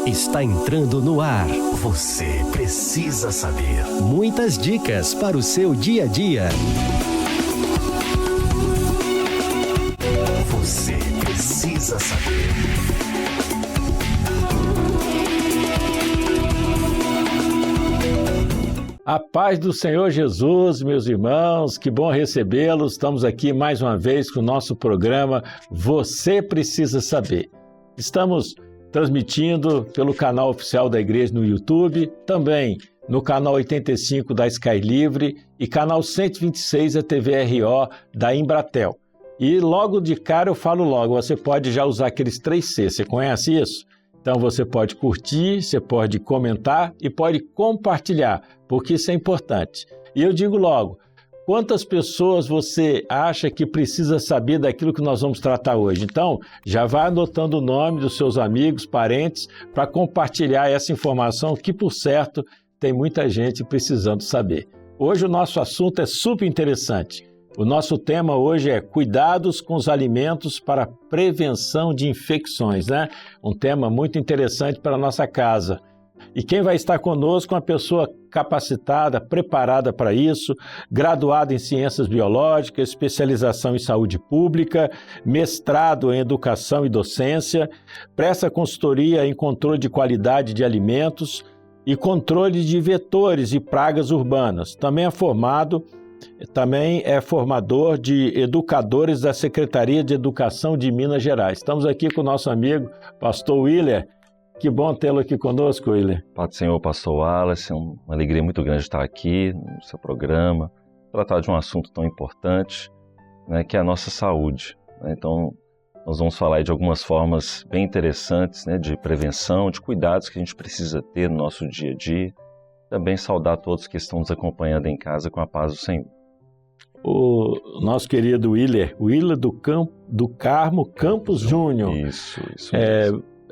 Está entrando no ar. Você precisa saber. Muitas dicas para o seu dia a dia. Você precisa saber. A paz do Senhor Jesus, meus irmãos, que bom recebê-los. Estamos aqui mais uma vez com o nosso programa Você Precisa Saber. Estamos transmitindo pelo canal oficial da igreja no YouTube, também no canal 85 da Sky Livre e canal 126 da TVRO da Embratel. E logo de cara eu falo logo, você pode já usar aqueles 3C, você conhece isso? Então você pode curtir, você pode comentar e pode compartilhar, porque isso é importante. E eu digo logo, quantas pessoas você acha que precisa saber daquilo que nós vamos tratar hoje? Então, já vai anotando o nome dos seus amigos, parentes, para compartilhar essa informação que, por certo, tem muita gente precisando saber. Hoje o nosso assunto é super interessante. O nosso tema hoje é cuidados com os alimentos para prevenção de infecções, né? Um tema muito interessante para a nossa casa. E quem vai estar conosco é uma pessoa capacitada, preparada para isso, graduada em Ciências Biológicas, especialização em Saúde Pública, mestrado em Educação e Docência, presta consultoria em controle de qualidade de alimentos e controle de vetores e pragas urbanas. Também é formador de educadores da Secretaria de Educação de Minas Gerais. Estamos aqui com o nosso amigo, pastor Willer. Que bom tê-lo aqui conosco, Willer. Paz do Senhor, pastor Wallace. É uma alegria muito grande estar aqui no seu programa, tratar de um assunto tão importante, né, que é a nossa saúde. Né? Então, nós vamos falar aí de algumas formas bem interessantes, né, de prevenção, de cuidados que a gente precisa ter no nosso dia a dia. Também saudar todos que estão nos acompanhando em casa com a paz do Senhor. O nosso querido Willer do Carmo Campos Júnior. Isso.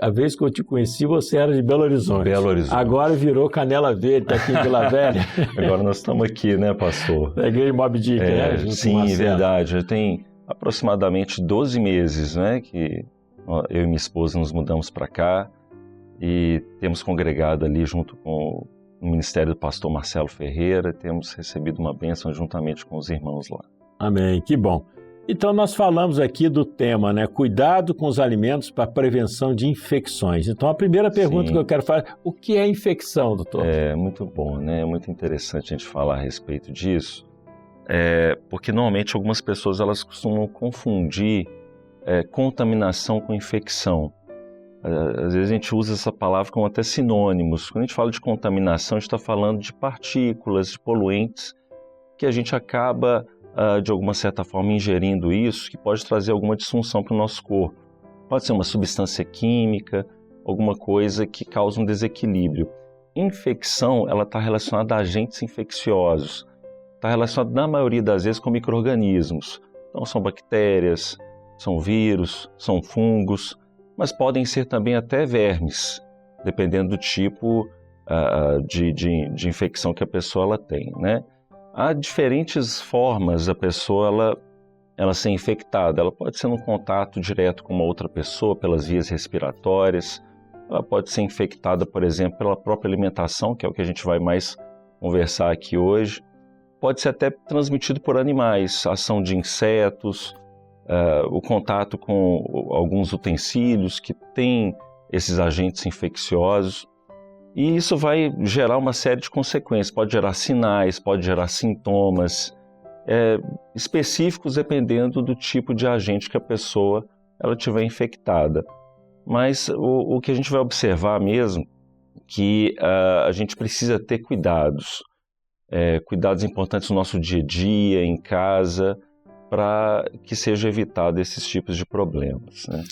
A vez que eu te conheci, você era de Belo Horizonte. Belo Horizonte. Agora virou Canela Verde, está aqui em Vila Velha. Agora nós estamos aqui, né, pastor? Da igreja Moby Dick, né? Sim, verdade. Já tem aproximadamente 12 meses, né, que eu e minha esposa nos mudamos para cá e temos congregado ali junto com o ministério do pastor Marcelo Ferreira, temos recebido uma bênção juntamente com os irmãos lá. Amém, que bom. Então nós falamos aqui do tema, né? Cuidado com os alimentos para prevenção de infecções. Então a primeira pergunta que eu quero fazer, o que é infecção, doutor? É muito bom, né? É muito interessante a gente falar a respeito disso, porque normalmente algumas pessoas elas costumam confundir contaminação com infecção. Às vezes a gente usa essa palavra como até sinônimos. Quando a gente fala de contaminação, a gente está falando de partículas, de poluentes, que a gente acaba, de alguma certa forma, ingerindo isso, que pode trazer alguma disfunção para o nosso corpo. Pode ser uma substância química, alguma coisa que causa um desequilíbrio. Infecção, ela está relacionada a agentes infecciosos. Está relacionada, na maioria das vezes, com micro-organismos. Então, são bactérias, são vírus, são fungos, mas podem ser também até vermes, dependendo do tipo de infecção que a pessoa ela tem, né? Há diferentes formas da pessoa ela ser infectada. Ela pode ser num contato direto com uma outra pessoa, pelas vias respiratórias. Ela pode ser infectada, por exemplo, pela própria alimentação, que é o que a gente vai mais conversar aqui hoje. Pode ser até transmitido por animais, ação de insetos, o contato com alguns utensílios que têm esses agentes infecciosos. E isso vai gerar uma série de consequências, pode gerar sinais, pode gerar sintomas específicos dependendo do tipo de agente que a pessoa ela tiver infectada. Mas o que a gente vai observar mesmo que a gente precisa ter cuidados importantes no nosso dia a dia, em casa, para que seja evitado esses tipos de problemas, né?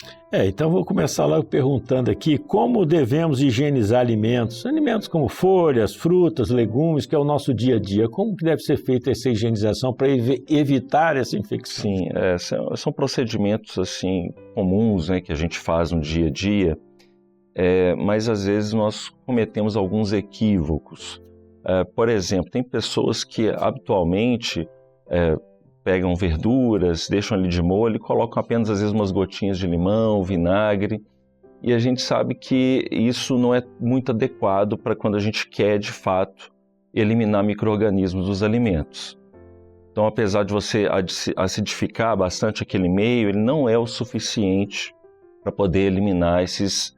Então vou começar logo perguntando aqui, como devemos higienizar alimentos como folhas, frutas, legumes, que é o nosso dia a dia, como que deve ser feita essa higienização para evitar essa infecção? Sim, são procedimentos assim, comuns, né, que a gente faz no dia a dia, mas às vezes nós cometemos alguns equívocos. Por exemplo, tem pessoas que habitualmente pegam verduras, deixam ali de molho e colocam apenas às vezes umas gotinhas de limão, vinagre e a gente sabe que isso não é muito adequado para quando a gente quer, de fato, eliminar micro-organismos dos alimentos. Então, apesar de você acidificar bastante aquele meio, ele não é o suficiente para poder eliminar esses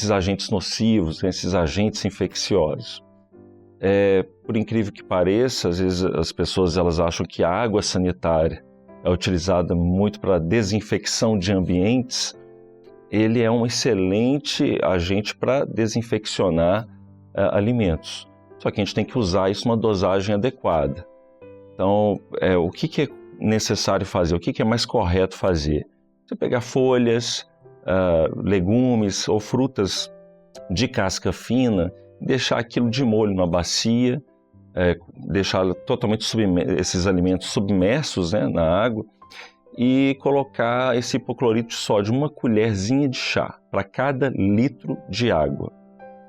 agentes nocivos, esses agentes infecciosos. Por incrível que pareça, às vezes as pessoas elas acham que a água sanitária é utilizada muito para desinfecção de ambientes. Ele é um excelente agente para desinfeccionar alimentos. Só que a gente tem que usar isso numa dosagem adequada. Então, o que é necessário fazer? O que é mais correto fazer? Você pegar folhas, legumes ou frutas de casca fina, deixar aquilo de molho na bacia, deixar totalmente esses alimentos submersos, né, na água, e colocar esse hipoclorito de sódio, uma colherzinha de chá para cada litro de água,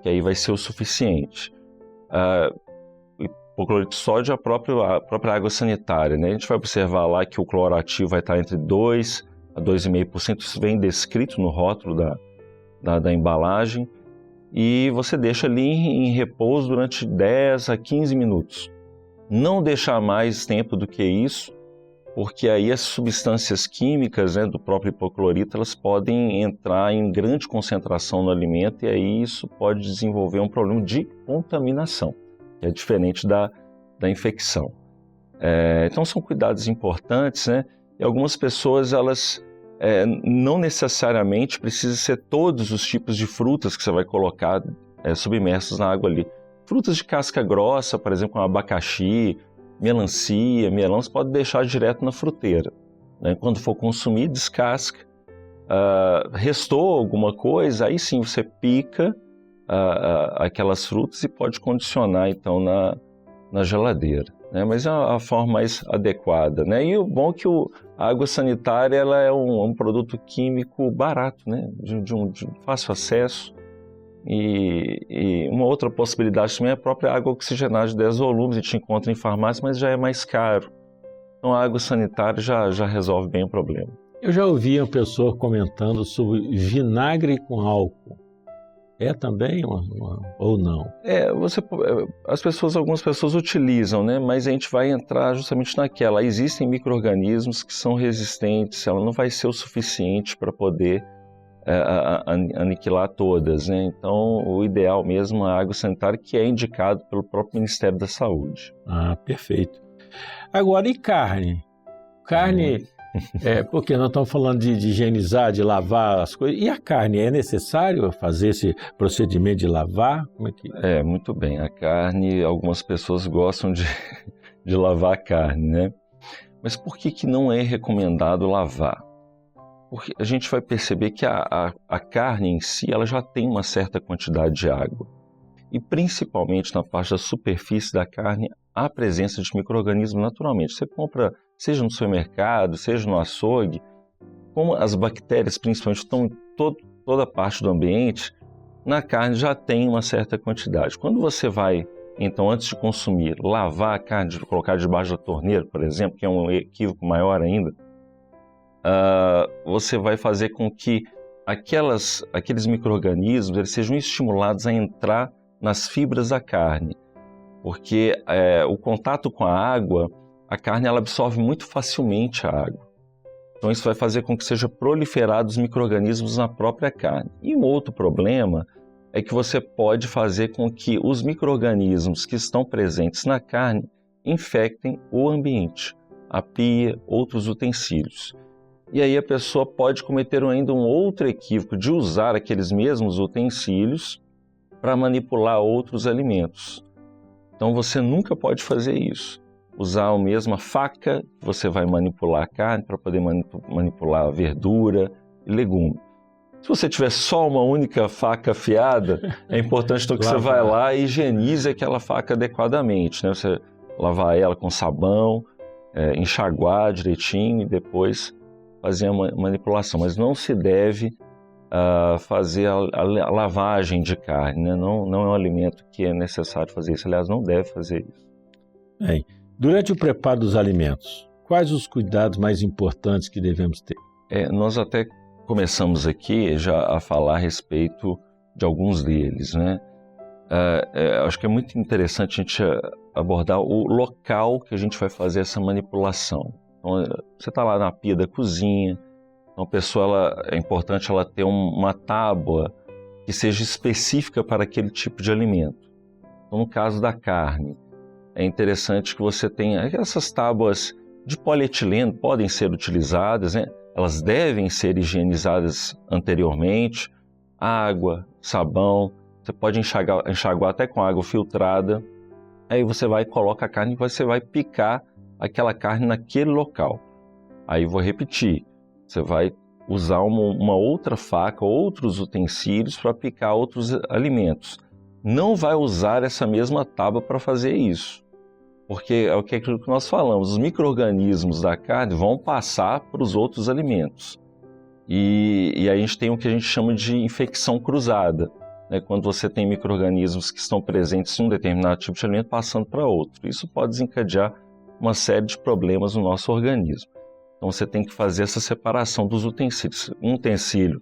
que aí vai ser o suficiente. Hipoclorito de sódio é a própria água sanitária, né? A gente vai observar lá que o cloro ativo vai estar entre 2 a 2,5%, isso vem descrito no rótulo da embalagem, e você deixa ali em repouso durante 10 a 15 minutos. Não deixar mais tempo do que isso, porque aí as substâncias químicas, né, do próprio hipoclorito, elas podem entrar em grande concentração no alimento, e aí isso pode desenvolver um problema de contaminação, que é diferente da infecção. Então são cuidados importantes, né? E algumas pessoas, elas não necessariamente precisam ser todos os tipos de frutas que você vai colocar submersos na água ali. Frutas de casca grossa, por exemplo, como abacaxi, melancia, melão, você pode deixar direto na fruteira, né? Quando for consumir, descasca. Restou alguma coisa, aí sim você pica aquelas frutas e pode condicionar então na geladeira, né? Mas é a forma mais adequada, né? E o bom é que a água sanitária ela é um produto químico barato, né? De fácil acesso, e uma outra possibilidade também é a própria água oxigenada de 10 volumes, a gente encontra em farmácia, mas já é mais caro. Então a água sanitária já resolve bem o problema. Eu já ouvi uma pessoa comentando sobre vinagre com álcool. Também ou não? Algumas pessoas utilizam, né? Mas a gente vai entrar justamente naquela. Existem micro-organismos que são resistentes, ela não vai ser o suficiente para poder aniquilar todas, né? Então, o ideal mesmo é a água sanitária, que é indicado pelo próprio Ministério da Saúde. Perfeito. Agora, e carne? Carne... porque nós estamos falando de higienizar, de lavar as coisas. E a carne, é necessário fazer esse procedimento de lavar? Como é que... Muito bem. A carne, algumas pessoas gostam de lavar a carne, né? Mas por que não é recomendado lavar? Porque a gente vai perceber que a carne em si, ela já tem uma certa quantidade de água. E principalmente na parte da superfície da carne, há presença de micro-organismos naturalmente. Você compra, seja no supermercado, seja no açougue, como as bactérias principalmente estão em toda parte do ambiente, na carne já tem uma certa quantidade. Quando você vai, então, antes de consumir, lavar a carne, colocar debaixo da torneira, por exemplo, que é um equívoco maior ainda, você vai fazer com que aqueles micro-organismos eles sejam estimulados a entrar nas fibras da carne, porque o contato com a água, a carne ela absorve muito facilmente a água. Então isso vai fazer com que sejam proliferados os micro-organismos na própria carne. E um outro problema é que você pode fazer com que os micro-organismos que estão presentes na carne infectem o ambiente, a pia, outros utensílios. E aí a pessoa pode cometer ainda um outro equívoco de usar aqueles mesmos utensílios para manipular outros alimentos. Então você nunca pode fazer isso. Usar a mesma faca que você vai manipular a carne para poder manipular a verdura e legume. Se você tiver só uma única faca afiada, é importante então que você vai lá e higienize aquela faca adequadamente, né? Você lavar ela com sabão, enxaguar direitinho e depois fazer a manipulação. Mas não se deve fazer a lavagem de carne, né? Não é um alimento que é necessário fazer isso. Aliás, não deve fazer isso. Bem, durante o preparo dos alimentos, quais os cuidados mais importantes que devemos ter? Nós até começamos aqui já a falar a respeito de alguns deles, né? Acho que é muito interessante a gente abordar o local que a gente vai fazer essa manipulação. Então, você está lá na pia da cozinha, então a pessoa, é importante ela ter uma tábua que seja específica para aquele tipo de alimento. Então, no caso da carne, é interessante que você tenha essas tábuas de polietileno, podem ser utilizadas, né? Elas devem ser higienizadas anteriormente, água, sabão, você pode enxaguar até com água filtrada, aí você vai e coloca a carne e você vai picar aquela carne naquele local. Aí vou repetir, você vai usar uma outra faca, outros utensílios para picar outros alimentos. Não vai usar essa mesma tábua para fazer isso, porque é aquilo que nós falamos, os micro-organismos da carne vão passar para os outros alimentos. E aí a gente tem o que a gente chama de infecção cruzada, né? Quando você tem micro-organismos que estão presentes em um determinado tipo de alimento passando para outro. Isso pode desencadear uma série de problemas no nosso organismo. Então você tem que fazer essa separação dos utensílios. Um utensílio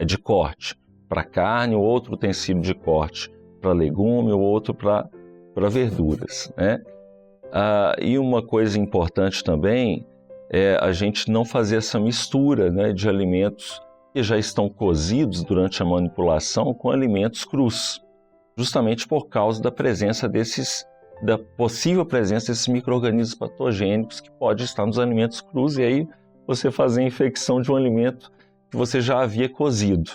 é de corte para carne, o outro utensílio de corte para legume, o outro para verduras, né? E uma coisa importante também é a gente não fazer essa mistura, né, de alimentos que já estão cozidos durante a manipulação com alimentos crus, justamente por causa da possível presença desses micro-organismos patogênicos que pode estar nos alimentos crus, e aí você fazer a infecção de um alimento que você já havia cozido,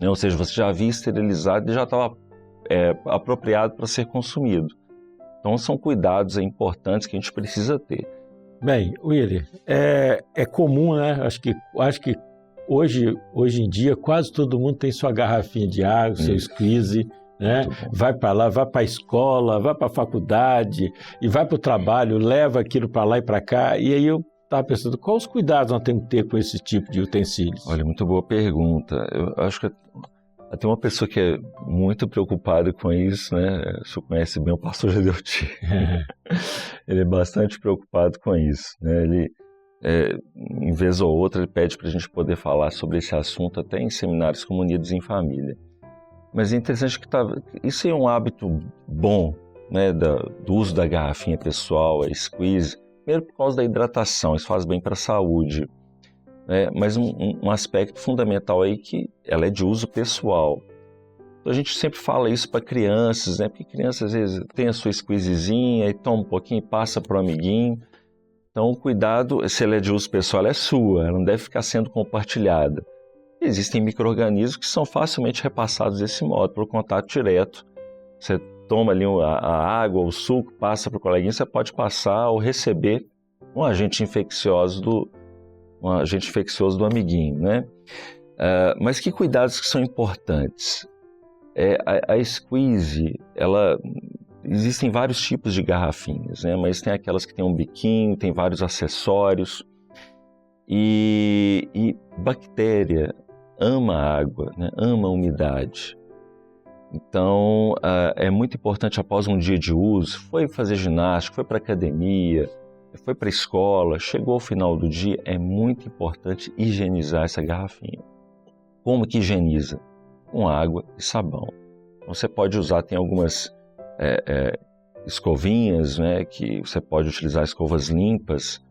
né? Ou seja, você já havia esterilizado e já estava apropriado para ser consumido. Então são cuidados importantes que a gente precisa ter. Bem, Willy, é comum, né? Acho que hoje em dia quase todo mundo tem sua garrafinha de água, seu squeeze, né? Vai para lá, vai para a escola, vai para a faculdade e vai para o trabalho, leva aquilo para lá e para cá. E aí eu estava pensando, quais os cuidados nós temos que ter com esse tipo de utensílios? Olha, muito boa pergunta. Eu acho que tem uma pessoa que é muito preocupada com isso, né? O senhor conhece bem o pastor Gedeuti. Ele é bastante preocupado com isso, né? Ele, em vez ou outra, ele pede para a gente poder falar sobre esse assunto até em seminários como Unidos em Família. Mas é interessante que isso é um hábito bom, né? Do uso da garrafinha pessoal, a squeeze, primeiro por causa da hidratação, isso faz bem para a saúde. Mas um aspecto fundamental aí que ela é de uso pessoal. Então a gente sempre fala isso para crianças, né? Porque crianças às vezes tem a sua squeezezinha e toma um pouquinho e passa para o amiguinho. Então cuidado, se ela é de uso pessoal, ela é sua, ela não deve ficar sendo compartilhada. Existem micro-organismos que são facilmente repassados desse modo, pelo contato direto. Você toma ali a água, o suco, passa para o coleguinha, você pode passar ou receber um agente infeccioso do amiguinho, né? Mas que cuidados que são importantes? A squeeze, existem vários tipos de garrafinhas, né? Mas tem aquelas que tem um biquinho, tem vários acessórios. E bactéria ama a água, né? Ama a umidade. Então, é muito importante após um dia de uso, foi fazer ginástica, foi para academia, foi para a escola, chegou ao final do dia, é muito importante higienizar essa garrafinha. Como que higieniza? Com água e sabão. Então, você pode usar, tem algumas escovinhas, né, que você pode utilizar escovas limpas,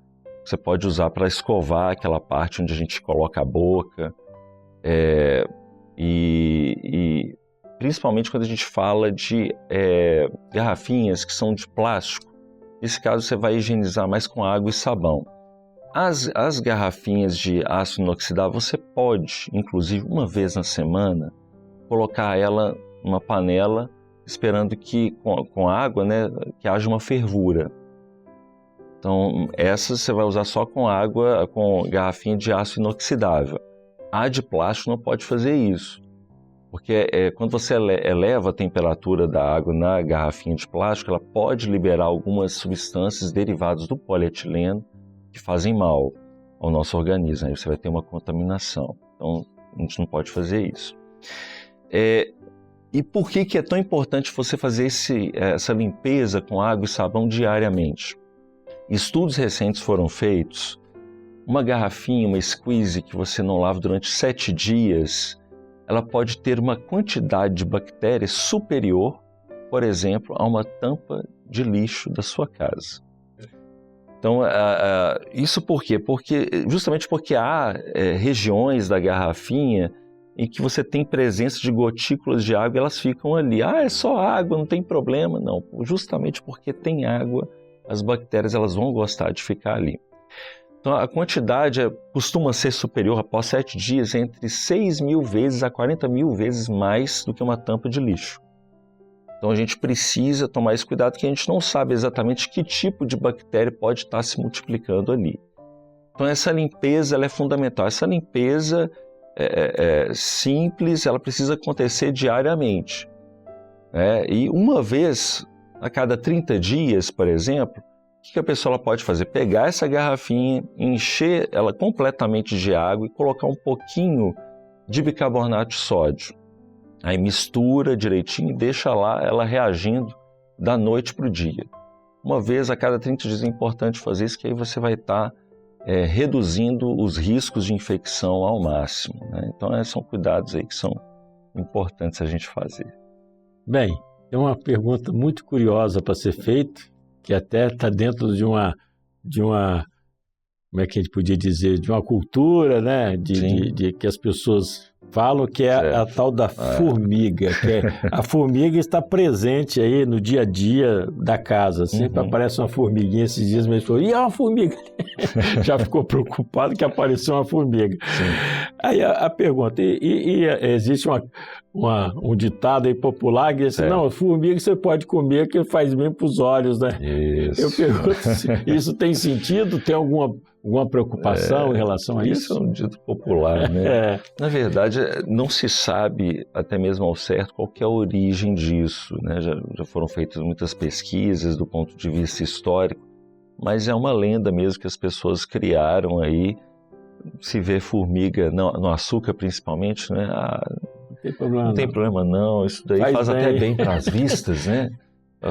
você pode usar para escovar aquela parte onde a gente coloca a boca, e principalmente quando a gente fala de garrafinhas que são de plástico. Nesse caso, você vai higienizar mais com água e sabão. As garrafinhas de ácido inoxidável, você pode, inclusive, uma vez na semana, colocar ela numa panela, esperando que, com água, né, que haja uma fervura. Então, essa você vai usar só com água, com garrafinha de ácido inoxidável. A de plástico não pode fazer isso. Porque quando você eleva a temperatura da água na garrafinha de plástico, ela pode liberar algumas substâncias derivadas do polietileno que fazem mal ao nosso organismo. Aí você vai ter uma contaminação. Então, a gente não pode fazer isso. E por que é tão importante você fazer essa limpeza com água e sabão diariamente? Estudos recentes foram feitos Uma garrafinha, uma squeeze que você não lava durante 7 dias, ela pode ter uma quantidade de bactérias superior, por exemplo, a uma tampa de lixo da sua casa. Então, isso por quê? Justamente porque há regiões da garrafinha em que você tem presença de gotículas de água e elas ficam ali. É só água, não tem problema. Não, justamente porque tem água, as bactérias elas vão gostar de ficar ali. Então, a quantidade costuma ser superior, após 7 dias, entre 6.000 vezes a 40.000 vezes mais do que uma tampa de lixo. Então, a gente precisa tomar esse cuidado, que a gente não sabe exatamente que tipo de bactéria pode estar se multiplicando ali. Então, essa limpeza ela é fundamental. Essa limpeza simples, ela precisa acontecer diariamente. E uma vez a cada 30 dias, por exemplo, o que a pessoa ela pode fazer? Pegar essa garrafinha, encher ela completamente de água e colocar um pouquinho de bicarbonato de sódio. Aí mistura direitinho e deixa lá ela reagindo da noite para o dia. Uma vez a cada 30 dias é importante fazer isso, que aí você vai estar reduzindo os riscos de infecção ao máximo, né? Então são cuidados aí que são importantes a gente fazer. Bem, tem uma pergunta muito curiosa para ser feita, que até está dentro de uma, como é que a gente podia dizer, de uma cultura, né? De que as pessoas falam, que é a tal da formiga, que a formiga está presente aí no dia a dia da casa. Sempre aparece uma formiguinha esses dias, mas falou, e é uma formiga? Já ficou preocupado que apareceu uma formiga. Sim. Aí a pergunta, existe um ditado aí popular que diz assim, não, formiga você pode comer que faz bem para os olhos, né? Isso. Eu pergunto se isso tem sentido? Tem alguma preocupação em relação a isso? Isso é um dito popular, né? Na verdade, não se sabe até mesmo ao certo qual que é a origem disso, né? Já foram feitas muitas pesquisas do ponto de vista histórico, mas é uma lenda mesmo que as pessoas criaram aí. Se vê formiga no açúcar principalmente, né? Não tem problema não, isso daí faz até bem para as vistas, né?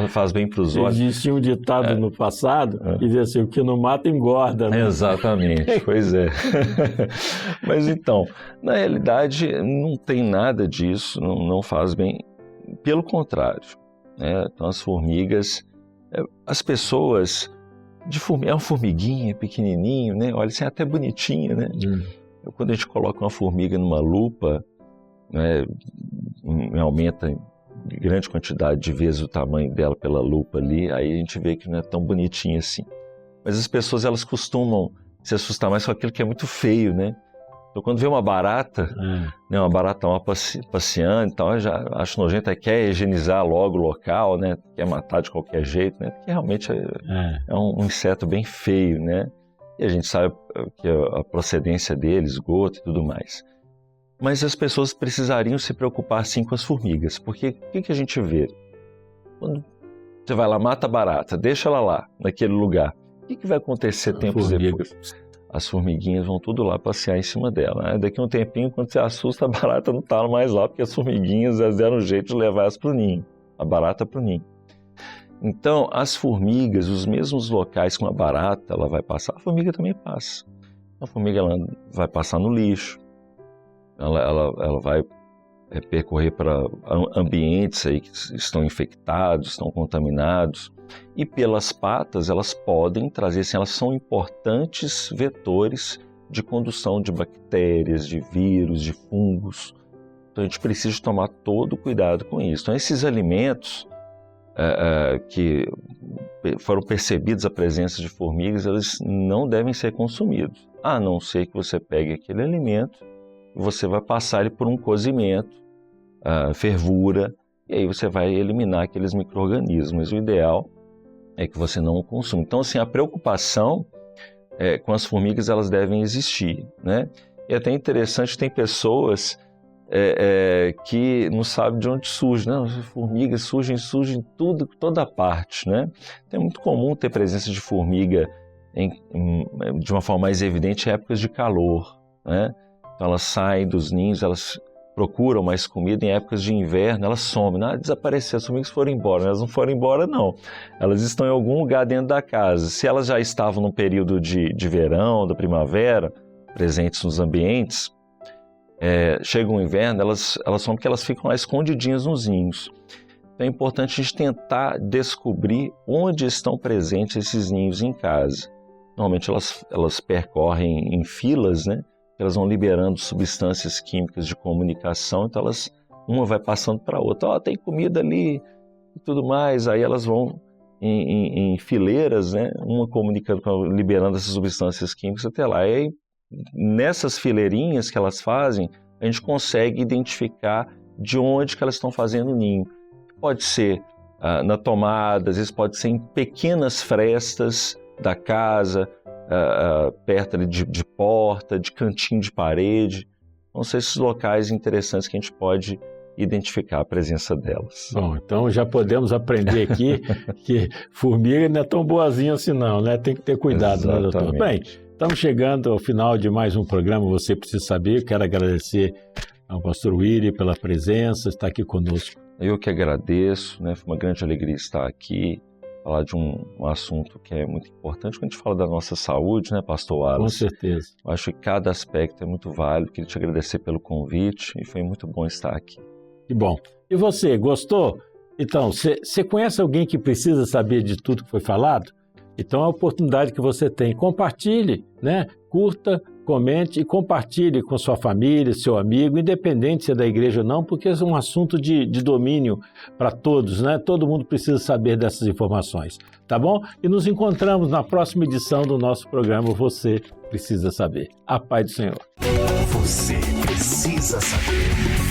Faz bem para os olhos. Existia um ditado no passado que dizia assim, o que não mata engorda, né? Exatamente, pois é. Mas então, na realidade, não tem nada disso, não faz bem. Pelo contrário, né? Então, as formigas, as pessoas, é uma formiguinha pequenininho, né? Olha, assim, é até bonitinha, né? Quando a gente coloca uma formiga numa lupa, né? Aumenta grande quantidade de vezes o tamanho dela pela lupa ali, aí a gente vê que não é tão bonitinha assim. Mas as pessoas, elas costumam se assustar mais com aquilo que é muito feio, né? Então, quando vê uma barata, né, uma barata passeando, então eu já acho nojento, quer higienizar logo o local, né? Quer matar de qualquer jeito, né? Porque realmente é um inseto bem feio, né? E a gente sabe que a procedência dele, esgoto e tudo mais. Mas as pessoas precisariam se preocupar sim com as formigas, porque o que a gente vê? Quando você vai lá, mata a barata, deixa ela lá, naquele lugar, o que vai acontecer tempos depois? As formiguinhas vão tudo lá passear em cima dela, né? Daqui a um tempinho, quando você assusta, a barata não está mais lá, porque as formiguinhas deram um jeito de levar elas para o ninho, a barata para o ninho. Então, as formigas, os mesmos locais que uma barata ela vai passar, a formiga também passa. A formiga ela vai passar no lixo, ela vai percorrer para ambientes aí que estão infectados, estão contaminados, e pelas patas elas podem trazer, assim, elas são importantes vetores de condução de bactérias, de vírus, de fungos. Então a gente precisa tomar todo cuidado com isso. Então esses alimentos que foram percebidos a presença de formigas, eles não devem ser consumidos, a não ser que você pegue aquele alimento, você vai passar ele por um cozimento, fervura, e aí você vai eliminar aqueles micro-organismos. O ideal é que você não o consuma. Então, assim, a preocupação com as formigas, elas devem existir, né? E é até interessante, tem pessoas que não sabem de onde surge, né? As formigas surgem tudo, toda parte, né? Então, é muito comum ter presença de formiga de uma forma mais evidente em épocas de calor, né? Então elas saem dos ninhos, elas procuram mais comida em épocas de inverno, elas somem, desapareceram, as formigas foram embora. Elas não foram embora, não. Elas estão em algum lugar dentro da casa. Se elas já estavam no período de verão, da primavera, presentes nos ambientes, chega o inverno, elas somem porque elas ficam lá escondidinhas nos ninhos. Então é importante a gente tentar descobrir onde estão presentes esses ninhos em casa. Normalmente elas percorrem em filas, né? Elas vão liberando substâncias químicas de comunicação, então uma vai passando para a outra, tem comida ali e tudo mais, aí elas vão em fileiras, né? Uma comunicando, liberando essas substâncias químicas até lá. E aí, nessas fileirinhas que elas fazem, a gente consegue identificar de onde que elas estão fazendo o ninho. Pode ser na tomada, às vezes pode ser em pequenas frestas da casa, perto ali de porta, de cantinho de parede. Então, são esses locais interessantes que a gente pode identificar a presença delas. Bom, então já podemos aprender aqui que formiga não é tão boazinha assim não, né? Tem que ter cuidado, né, doutor? Bem, estamos chegando ao final de mais um programa Você Precisa Saber. Quero agradecer ao pastor Willy pela presença, estar aqui conosco. Eu que agradeço, né? Foi uma grande alegria estar aqui, falar de um assunto que é muito importante. Quando a gente fala da nossa saúde, né, pastor Wallace? Com certeza. Eu acho que cada aspecto é muito válido. Queria te agradecer pelo convite e foi muito bom estar aqui. Que bom. E você, gostou? Então, você conhece alguém que precisa saber de tudo que foi falado? Então, é a oportunidade que você tem. Compartilhe, né? Curta, comente e compartilhe com sua família, seu amigo, independente se é da igreja ou não, porque é um assunto de domínio para todos, né? Todo mundo precisa saber dessas informações, tá bom? E nos encontramos na próxima edição do nosso programa Você Precisa Saber. A paz do Senhor. Você precisa saber.